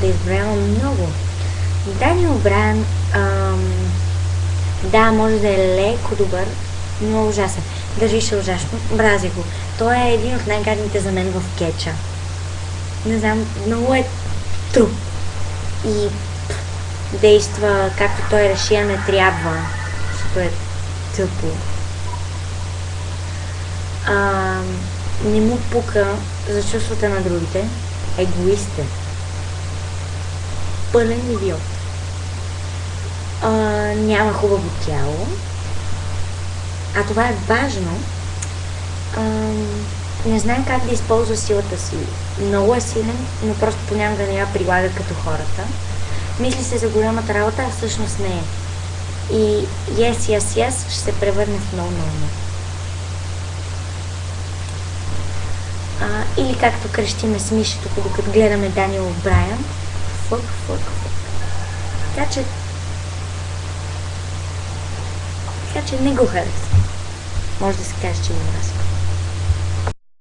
да изброявам много. Даниел Брайан, да, може да е леко добър, но е ужасен. Държише ужасно, мрази го. Той е един от най-гадните за мен в кетча. Не знам, много е труп. И действа както той реши, не трябва, защото е тъпо. Не му пука за чувствата на другите. Егоист е. Пълен идиот. Няма хубаво тяло. А това е важно. Не знае как да използва силата си. Много е силен, но просто понякога не я прилага като хората. Мисли се за голямата работа, а всъщност не е. И yes ще се превърне в no. Или както крещиме с мишето, докато гледаме Даниел Брайан. Фък. Така че не го харесвам. Може да се каже, че го мразя.